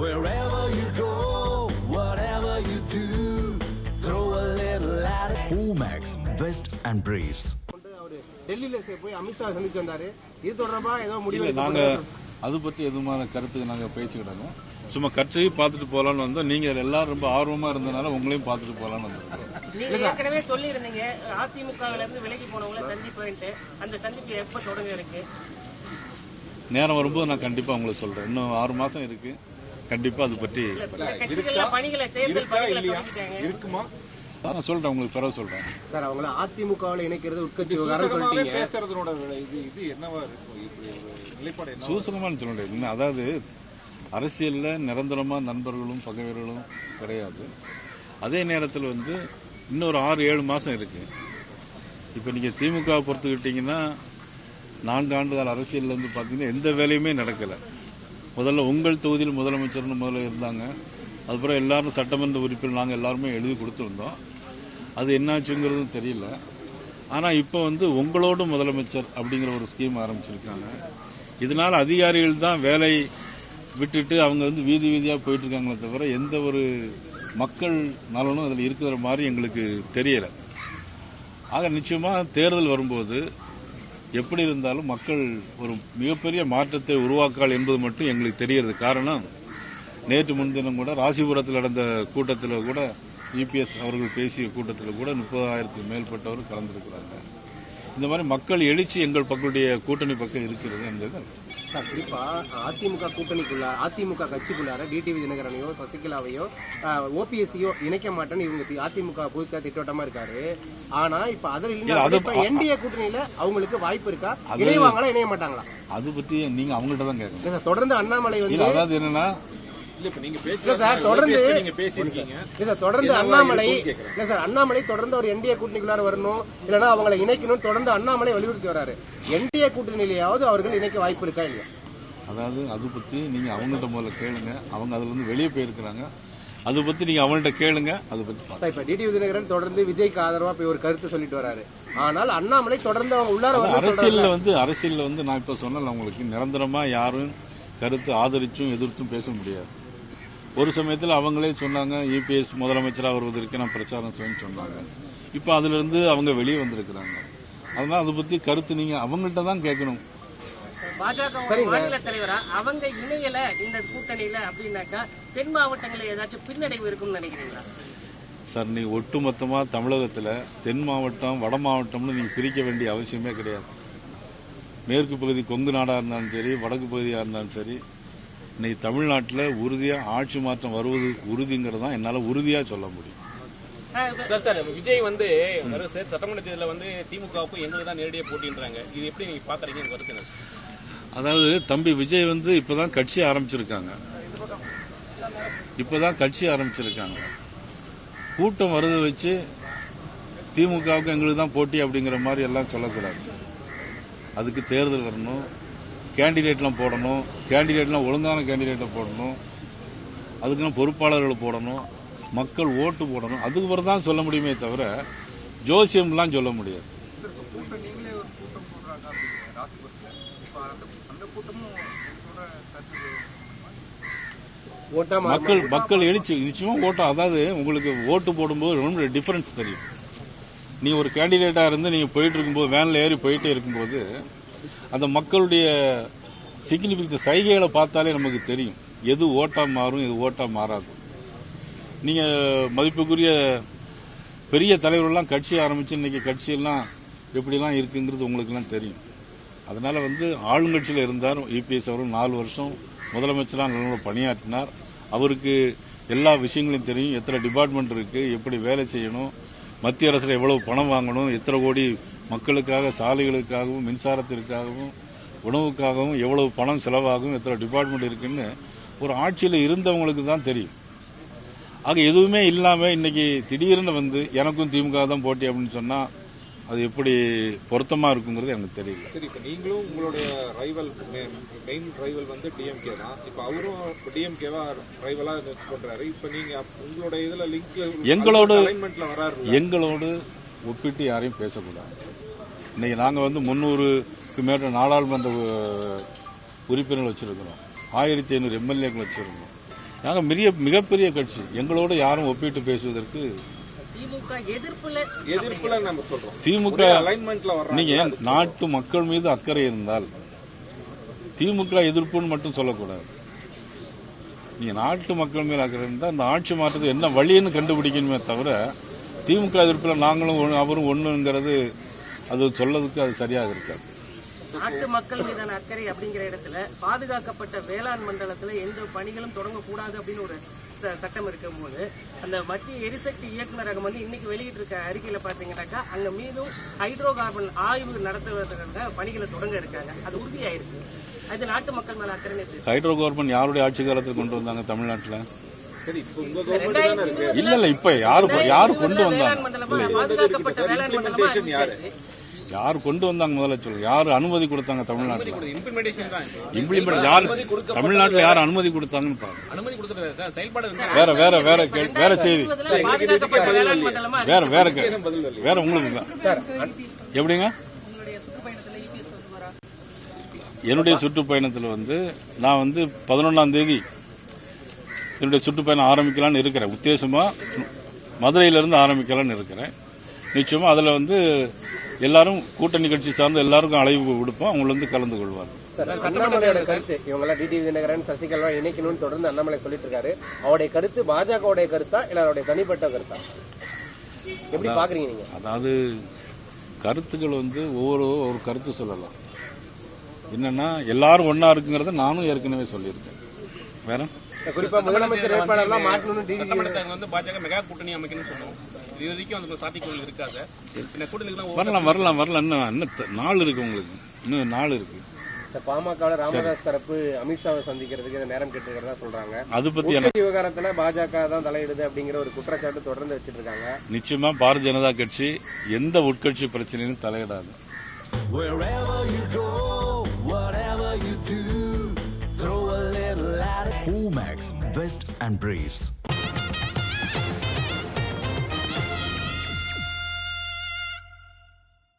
Wherever you go, whatever you do, throw a little at it. Omax, Vest and Briefs. டெல்லியில போய் அமித்ஷா சந்திச்சு வந்தாரு. இது தொடர்பா ஏதோ முடிவு நாங்க அது பற்றி எதுமான கருத்துக்கு நாங்க பேசிக்கிட்டாங்க. சும்மா கட்சியை பார்த்துட்டு போலான்னு வந்தோம். நீங்க எல்லாரும் ரொம்ப ஆர்வமா இருந்தனால உங்களையும் பார்த்துட்டு போலான்னு வந்தோம். நீங்க ஏற்கனவே சொல்லி இருந்தீங்க அதிமுகவில இருந்து விலகி போனவங்கள சந்திப்பு, அந்த சந்திப்பு எப்ப தொடங்க இருக்கு? நேரம் வரும்போது நான் கண்டிப்பா உங்களுக்கு சொல்றேன். இன்னும் 6 மாசம் இருக்கு. கண்டிப்பா அது பற்றி பணிகளை தேர்தல் இருக்குமா நான் சொல்றேன், உங்களுக்கு பிறகு சொல்றேன். சார் அவங்கள அதிமுகவில் இணைக்கிறது உட்கட்சி விவகாரம் சொல்லிட்டீங்க. பேசுறதோட இது என்னவா இருக்கும்? நிலைப்பாடு என்ன? சூசகமான சொல்ல முடியாது. அதாவது அரசியல்ல நிரந்தரமா நண்பர்களும் பகைவர்களும் கிடையாது. அதே நேரத்தில் இன்னொரு 6-7 மாசம் இருக்கு. இப்ப நீங்க திமுக பொறுத்துக்கிட்டீங்கன்னா 4 ஆண்டுகால அரசியல் பாத்தீங்கன்னா எந்த வேலையுமே நடக்கல. முதல்ல உங்கள் தொகுதியில் முதலமைச்சர்னு முதல்ல இருந்தாங்க. அதுக்கப்புறம் எல்லாரும் சட்டமன்ற உறுப்பினர் நாங்கள் எல்லாருமே எழுதி கொடுத்துருந்தோம். அது என்னாச்சுங்கிறது தெரியல. ஆனா இப்ப உங்களோட முதலமைச்சர் அப்படிங்கிற ஒரு ஸ்கீம் ஆரம்பிச்சிருக்காங்க. இதனால அதிகாரிகள் தான் வேலை விட்டுட்டு அவங்க வீதி வீதியா போயிட்டு இருக்காங்களே தவிர எந்த ஒரு மக்கள் நலனும் அதில் இருக்கிற மாதிரி எங்களுக்கு தெரியல. ஆக நிச்சயமா தேர்தல் வரும்போது எப்படி இருந்தாலும் மக்கள் ஒரு மிகப்பெரிய மாற்றத்தை உருவாக்கால் என்பது மட்டும் எங்களுக்கு தெரிகிறது. காரணம், நேற்று முன்தினம் கூட ராசிபுரத்தில் நடந்த கூட்டத்தில் கூட இபிஎஸ் அவர்கள் பேசிய கூட்டத்தில் கூட 30,000 மேற்பட்டவர் கலந்திருக்கிறாங்க. இந்த மாதிரி மக்கள் எழுச்சி எங்கள் பக்கத்துடைய கூட்டணி பக்கம் இருக்கிறது என்பது. சார் குறிப்பா அதிமுக கூட்டணிக்குள்ள அதிமுக கட்சிக்குள்ளார டிடிவி தினகரனையோ சசிகலாவையோ ஓபிஎஸ்சியோ இணைக்க மாட்டேன்னு இவங்க அதிமுக புதுச்சா திட்டவட்டமா இருக்காரு. ஆனா இப்ப அதில் என்டிஏ கூட்டணியில அவங்களுக்கு வாய்ப்பு இருக்கா? இணைவாங்களா இணைய மாட்டாங்களா? அது பத்தி நீங்க அவங்கள்ட்ட தான் கேட்கணும். தொடர்ந்து அண்ணாமலை அதாவது என்னன்னா அண்ணாமலை தொடர்ந்து ஒரு என்டிஏ கூட்டணிக்குள்ளார வரணும், இல்லன்னா அவங்களை இணைக்கணும் தொடர்ந்து அண்ணாமலை வலியுறுத்தி வராரு. என்டிஏ கூட்டணியிலேயாவது அவர்கள் இணைக்க வாய்ப்பு இருக்கா இல்லையா? அதாவது அது பத்தி நீங்க அவங்கள்ட்ட முதல்ல கேளுங்க. அவங்க அதுல வெளியே போயிருக்கிறாங்க. அது பத்தி நீங்க அவங்கள்ட்ட கேளுங்க. அது பத்தி இப்ப டிடிவி தினகரன் தொடர்ந்து விஜய்க்கு ஆதரவா போய் ஒரு கருத்து சொல்லிட்டு வராரு. ஆனால் அண்ணாமலை தொடர்ந்து அவங்க உள்ளார அரசியல்ல நான் இப்ப சொன்னல உங்களுக்கு நிரந்தரமா யாரும் கருத்து ஆதரிச்சும் எதிர்த்தும் பேச முடியாது. ஒரு சமயத்தில் அவங்களே சொன்னாங்க இபிஎஸ் முதலமைச்சராக வருவதற்கு நான் பிரச்சாரம் செய்யணும்னு சொன்னாங்க. இப்ப அதுல இருந்து அவங்க வெளியே வந்திருக்கிறாங்க. அதனால அதை பத்தி கருத்து நீங்க அவங்கள்ட்ட தான் கேட்கணும். பாஜக மாநில தலைவரா அவங்க இணையல இந்த கூட்டணியில அப்படின்னாக்கா தென் மாவட்டங்களில் ஏதாச்சும் பின்னடைவு இருக்கும்னு நினைக்கிறீங்களா? சார், நீங்க ஒட்டுமொத்தமா தமிழகத்துல தென் மாவட்டம் வட மாவட்டம்னு நீங்க பிரிக்க வேண்டிய அவசியமே கிடையாது. மேற்கு பகுதி கொங்கு நாடா இருந்தாலும் சரி, வடக்கு பகுதியா இருந்தாலும் சரி, இன்னைக்கு தமிழ்நாட்டில் உறுதியா ஆட்சி மாற்றம் வருவது உறுதிங்கிறதா என்னால உறுதியா சொல்ல முடியும். சார் விஜய் சட்டமன்ற தேர்தலில் திமுகவுக்கும் எங்களுக்கு தான் நேரடியாக போட்டின்றாங்க. இது எப்படி நீங்க பாக்குறீங்க கருத்து? அதாவது தம்பி விஜய் இப்பதான் கட்சி ஆரம்பிச்சிருக்காங்க. கூட்டம் வரதை வச்சு திமுகவுக்கு எங்களுக்கு தான் போட்டி அப்படிங்கிற மாதிரி எல்லாம் சொல்லக்கூடாது. அதுக்கு தேர்தல் வரணும், கேண்டிடேட்லாம் போடணும், கேண்டிடேட்லாம் ஒழுங்கான கேண்டிடேட்டை போடணும், அதுக்குன்னு பொறுப்பாளர்களை போடணும், மக்கள் ஓட்டு போடணும். அதுக்கு பிறகு தான் சொல்ல முடியுமே தவிர ஜோசியம்லாம் சொல்ல முடியாது. மக்கள் எழுச்சி நிச்சயமா ஓட்டம். அதாவது உங்களுக்கு ஓட்டு போடும்போது ரொம்ப டிஃபரன்ஸ் தெரியும். நீ ஒரு கேண்டிடேட்டா இருந்து நீங்க போயிட்டு இருக்கும்போது வேன்ல ஏறி போயிட்டே இருக்கும்போது அந்த மக்களுடைய சிக்னிபிகன்ஸ் சைகைகளை பார்த்தாலே நமக்கு தெரியும் எது ஓட்டா மாறும், எது ஓட்டா மாறாது. நீங்க மதிப்புக்குரிய பெரிய தலைவர்கள்லாம் கட்சி ஆரம்பிச்சு இன்னைக்கு கட்சியெல்லாம் எப்படிலாம் இருக்குங்கிறது உங்களுக்கு எல்லாம் தெரியும். அதனால ஆளுங்கட்சியில் இருந்தார் இபிஎஸ் அவர்கள் 4 வருஷம் முதலமைச்சராக நல்ல பணியாற்றினார். அவருக்கு எல்லா விஷயங்களையும் தெரியும். எத்தனை டிபார்ட்மெண்ட் இருக்கு, எப்படி வேலை செய்யணும், மத்திய அரசுல எவ்வளவு பணம் வாங்கணும், எத்தனை கோடி மக்களுக்காக சாலைகளுக்காகவும் மின்சாரத்திற்காகவும் உணவுக்காகவும் எவ்வளவு பணம் செலவாகும், எத்தனை டிபார்ட்மெண்ட் இருக்குன்னு ஒரு ஆட்சியில் இருந்தவங்களுக்கு தான் தெரியும். ஆக எதுவுமே இல்லாம இன்னைக்கு திடீர்னு எனக்கும் திமுக தான் போட்டி அப்படின்னு சொன்னா அது எப்படி பொருத்தமா இருக்குங்கிறது எனக்கு தெரியல. சரி, இப்ப நீங்களும் உங்களுடைய ரைவல் மெயின் ரைவல் டிஎம்கே தான். இப்ப அவரும் டிஎம்கேவா ரைவலா பண்றாரு. இப்ப நீங்க உங்களுடைய இதுல லிங்க் எங்களோடு ஒப்பிட்டு யாரையும் பேசக்கூடாது. இன்னைக்கு நாங்க 300க்கு மேற்பட்ட நாடாளுமன்ற உறுப்பினர்கள் வச்சிருக்கிறோம், 1500 எம்எல்ஏக்கள் வச்சிருக்கோம். நாங்கள் மிகப்பெரிய கட்சி, எங்களோட யாரும் ஒப்பிட்டு பேசுவதற்கு திமுக எதிர்ப்புல நம்ம சொல்றோம். திமுக அலைன்மெண்ட்ல வர்றாங்க. நீங்க நாட்டு மக்கள் மீது அக்கறை இருந்தால் திமுக எதிர்ப்புன்னு மட்டும் சொல்லக்கூடாது. நீங்க நாட்டு மக்கள் மீது அக்கறை இருந்தால் அந்த ஆட்சி மாற்றத்துக்கு என்ன வழின்னு கண்டுபிடிக்கணுமே தவிர திமுக எதிர்ப்புல நாங்களும் அவரும் ஒண்ணுங்கிறது அது சொல்லதுக்கு அது சரியாக இருக்காது. நாட்டு மக்கள் மீதான அக்கறை அப்படிங்கிற இடத்துல பாதுகாக்கப்பட்ட வேளாண் மண்டலத்துல எந்த பணிகளும் தொடங்கக்கூடாது அப்படின்னு ஒரு சட்டம் இருக்கும்போது அந்த மத்திய எரிசக்தி இயக்குநரகம் வந்து இன்னைக்கு வெளியிட்டு இருக்க அறிக்கையில பாத்தீங்கன்னாக்கா அங்க மீதும் ஹைட்ரோ கார்பன் ஆய்வு நடத்துவதற்காக பணிகளை தொடங்க இருக்காங்க. அது உறுதியாயிருக்கு. அது நாட்டு மக்கள் மேல அக்கறை. ஹைட்ரோ கார்பன் யாருடைய ஆட்சி காலத்தில் கொண்டு வந்தாங்க தமிழ்நாட்டில்? சரி, இப்ப உங்க கவர்மெண்ட் தானே இருக்கு. இல்ல இப்ப யாரு கொண்டு வந்தாங்க? பாதுகாக்கப்பட்ட வேளாண் மண்டலமா யார் கொண்டு வந்தாங்க முதல்ல சொல்லுங்க. யாரு அனுமதி கொடுத்தாங்க தமிழ்நாட்டில்? இம்ப்ளிமெண்டேஷன் தான். இம்ப்ளிமெண்ட் யார் தமிழ்நாட்டில் யார் அனுமதி கொடுத்தாங்கன்னு பாருங்க. அனுமதி கொடுத்துருக்காரு சார். செயல்பாடு வேற செய்தி பாதுகாக்கப்பட்ட வேளாண் மண்டலமா வேற உங்களுக்கு எப்படிங்க? என்னுடைய சுற்றுப்பயணத்தில் வந்து நான் வந்து 11ஆம் தேதி என்னுடைய சுற்றுப்பயணம் ஆரம்பிக்கலான்னு இருக்கிறேன். உத்தேசமா மதுரையிலிருந்து ஆரம்பிக்கலான்னு இருக்கிறேன். நிச்சயமா அதுல வந்து எல்லாரும் கூட்டணி கட்சி சார்ந்த எல்லாருக்கும் அழைப்பு விடுப்போம். அவங்க வந்து கலந்து கொள்வார். அண்ணாமலையோட கருத்து இவங்க டிடிவி தினகரன் சசிகலா இணைக்கணும்னு தொடர்ந்து அண்ணாமலை சொல்லிட்டு இருக்காரு. அவருடைய கருத்து பாஜகவுடைய கருத்தா இல்ல அவருடைய தனிப்பட்ட கருத்தா? எப்படி பாக்குறீங்க நீங்க? அதாவது கருத்துக்கள் வந்து ஒவ்வொரு கருத்து சொல்லலாம். என்னன்னா எல்லாரும் ஒன்னா இருக்குங்கிறத நானும் ஏற்கனவே சொல்லியிருக்கேன். வேற குறிப்பா முதலமைச்சர் வேட்பாளர்லாம் மாற்றணும்னு சட்டமன்றத்தில் வந்து பாஜக மெகா கூட்டணி அமைக்கணும்னு சொன்னோம். இது வரைக்கும் அந்த சாத்தியக்கூறு இருக்காது. வரலாம் இன்னும் நாள் இருக்கு. உங்களுக்கு இன்னும் நாள் இருக்கு. பாமக ராமதாஸ் தரப்பு அமித்ஷாவை சந்திக்கிறதுக்கு நேரம் கேட்டுக்கிறதா சொல்றாங்க. அது பத்தி விவகாரத்துல பாஜக தான் தலையிடுது அப்படிங்கிற ஒரு குற்றச்சாட்டு தொடர்ந்து வச்சிட்டு இருக்காங்க. நிச்சயமா பாரதிய ஜனதா கட்சி எந்த உட்கட்சி பிரச்சனையும் தலையிடாது. Wherever you go, whatever you do, throw a little at it. Omax, Vest and Briefs.